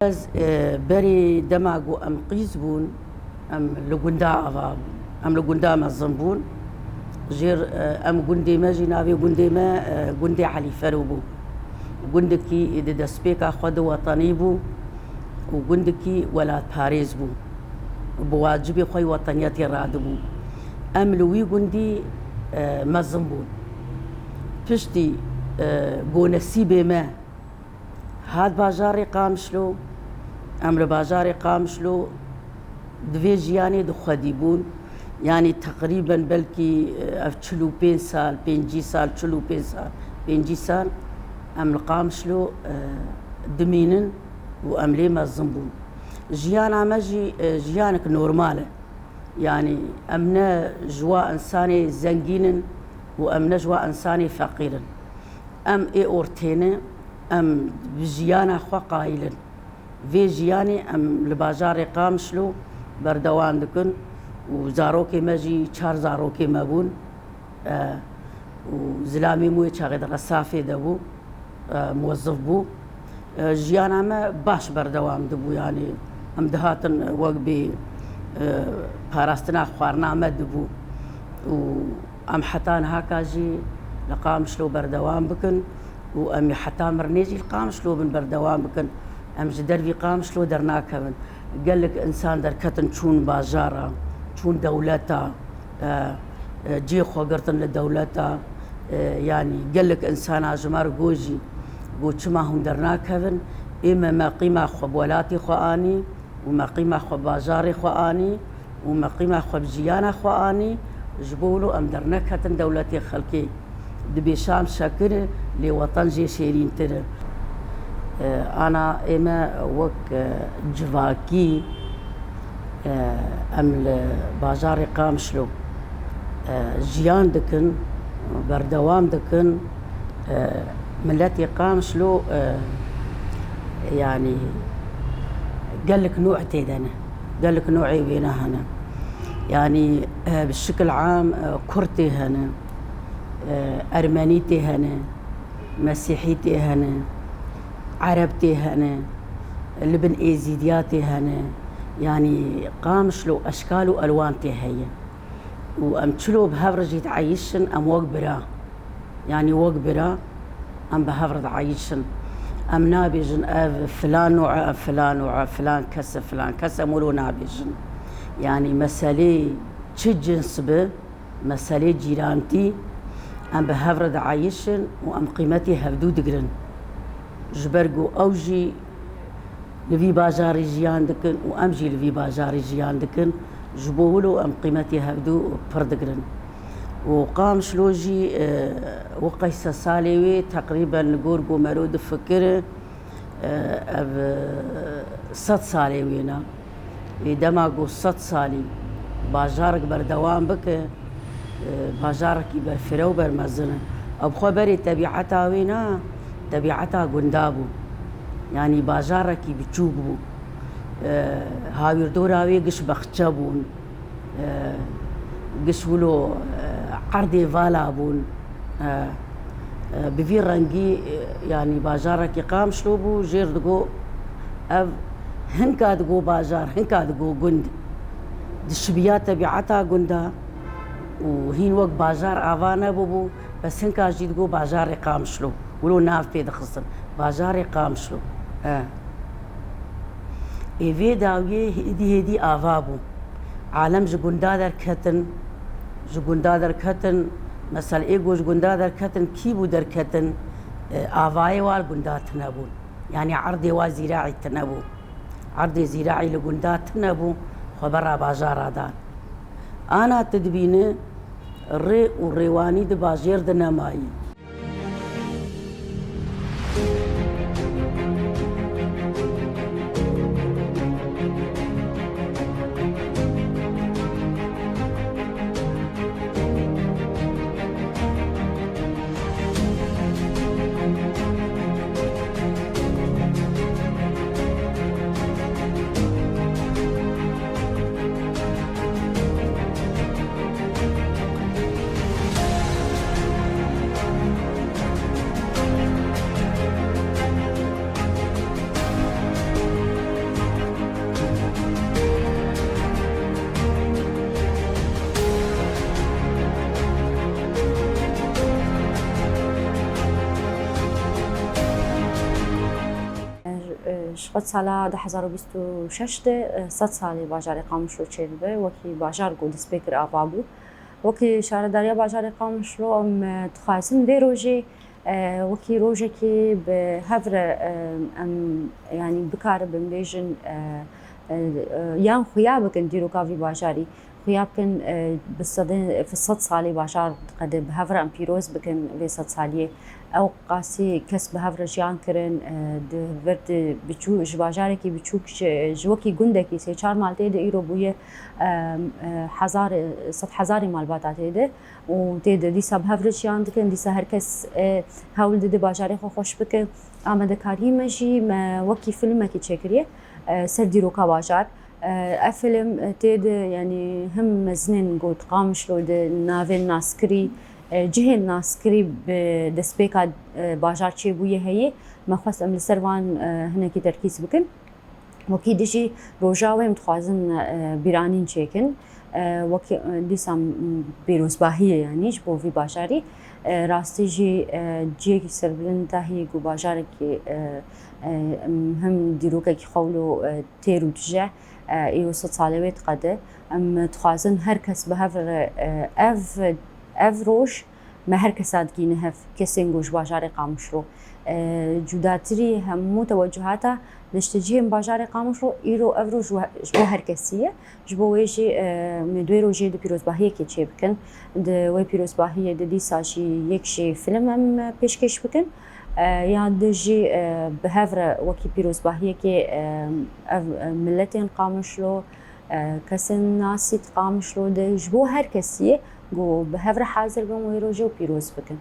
از بری دماغو ام قیز بون ام لگندا آواب ام لگندا مزن بون جير ام گندی ما جنابي گندی ما گندی علی فرو بو گندکی د دسپیکا خود وطنی بو و گندکی ولات پاریز بو بواجبی خوی وطنیتی راد بو ام لوی گندی مزن بون پشتی گونسیب ما هاد باجاری قامشلو ام لباجاری قامشلو دوی جیانی دو خودی بون يعني تقريبا بلكي 45 سال 50 سال 45 سال 50 سال ام القامشلو دمينن وام لي ما الزنبون جيانا ماجي جيانك نورماله يعني امنا جوا انساني زنجينن وامنا جوا انساني فقيرن ام اي اورتينا ام بجيانا خوا قايلن في جياني ام لباجاري قامشلو بردوان دكن وزاروكي ماجي 4 زاروكي مابون وزلامي موي شاغد غصافي دبو موظف بو جيانا ما باش بردوام دبو يعني ام دهاتن وقبي باراستنا خوارنا ما دبو وام حتان هاكاجي لقامشلو بردوام بكن وامي حتى مرنيجي القامشلو بن بردوام بكن ام جدر في قامشلو درناكمن قال لك انسان دركتن شون باجارة شون دولتا جي خوغرتن لدولتا يعني قال لك انسان اجمار جوجي قو شما هم درناكمن اما ما قيمة خو بولاتي خواني وما قيمة خو باجاري خواني وما قيمة خو بجيانا خواني جبولو ام درناكتن دولتي خلقي دبي شام شاكر لوطن جي شيرين تر أنا إما وك جواكي أم بازار قامشلو جيان دكن بردوام دكن ملتي قامشلو يعني قال لك نوع تيدنا قال لك نوعي بينا هنا يعني بالشكل عام كرتي هنا أرمنيتي هنا مسيحيتي هنا عربتي هنا لبن ايزيدياتي هنا يعني قامشلو اشكال والوانتي هي وامشلو بهفرج تعيشن ام وقبرا يعني وقبرا ام بهفرج عيشن ام نابجن فلان نوع فلان نوع فلان كسه فلان كسه مولو نابجن يعني مسالي تشجنس به مسالي جيرانتي ام بهفرج عيشن وام قيمتي هفدو دقرن جبرقو أوجي لفي بازاري جيان دكن وأمجي لفي بازاري جيان دكن جبولو أم قيمتي هبدو بردقرن وقام شلوجي وقيس ساليوي تقريبا نقول مرود فكر أب 6 ساليوينا دماغو 6 سالي بازارك بردوام بك بازارك برفرو برمزنه أبخو بري طبيعتا وينا طبيعتها قندابو يعني باجاركي بتشوبو هاوير دوراوي قش بخشبون قش ولو عردي فالابون بفي رنجي يعني باجاركي قام شلوبو جير دقو اف هنكا دقو باجار هنكا دقو قند دشبيات طبيعتها قندا وهين وقت باجار افانا بوبو بس هنكا جي دقو باجار قام شلو ولو ناف بيد خصن باجاري قامشلو ايفي داويه هدي افابو عالم جوندادر كتن مثلا ايجو جوندادر كتن كيبو در كتن افاي وال جوندات تنابون يعني عرضي وزراعي تنابو عرضي زراعي لجوندات تنابو خبرها باجار دان انا تدبينه الري والريواني د باجير د نماي خود سالا 2026 ده 100 سالی باجار قامشلو چیده وکی باجار گود سپیکر آبابو وکی شهرداری باجار قامشلو تخواستن وی روزی وکی روزی که به هفر یعنی بکار بنبیجن یان خیاب کن دیروکاوی باجاری خیاب کن بصدن في 100 سالی باجار قد به هفر ام پیروز بکن به 100 سالیه او قاسی کس به هفر جیان کرن ده ورد بچو جواجاره کی بچو جوکی گنده کی سه چهار مالته ده ایرو بویه 100,000 مال باتاته ده و ده دیسا به هفر جیان دکن دیسا هر کس هول ده باجاره خو خوش بکه آمده کاری مجی ما وکی فیلم کی چکریه سر دیروکا باجار افلم تيد يعني هم مزنين قلت قامش لو نافين ناسكري جهه ناسكري بدسبيكا باجار چه بويه هي ما خواست ام لسروان هنا کی ترکیز بکن وکی دیجی روجاوه متخوازن بیرانین چیکن وکی دیسام بیروزباهیه یعنی جبو وی باجاری راستی جی کی سربلن تاهی گو باجاری که هم دیروکه کی خولو تیرو تجه ایو 100 سالویت قده ام تخوازن هر کس به هفر اف روش ما هر کساد کی نه کسین گوش باجار قامشلو جداتری هم توجهاتا لشتجیم باجار قامشلو ایرو اف روش جبو هر کسیه جبو ویجی مدوی روجی د پیروزباهی کی چه بکن د وی پیروزباهی د دی ساشی یک شی فیلم هم پیشکش بکن یا دجی به هفر وکی پیروزباهی کی ملتین قامشلو کسین ناسیت قامشلو د جبو هر کسیه گو به هفر حاضر بم وی روجی و پیروز بکن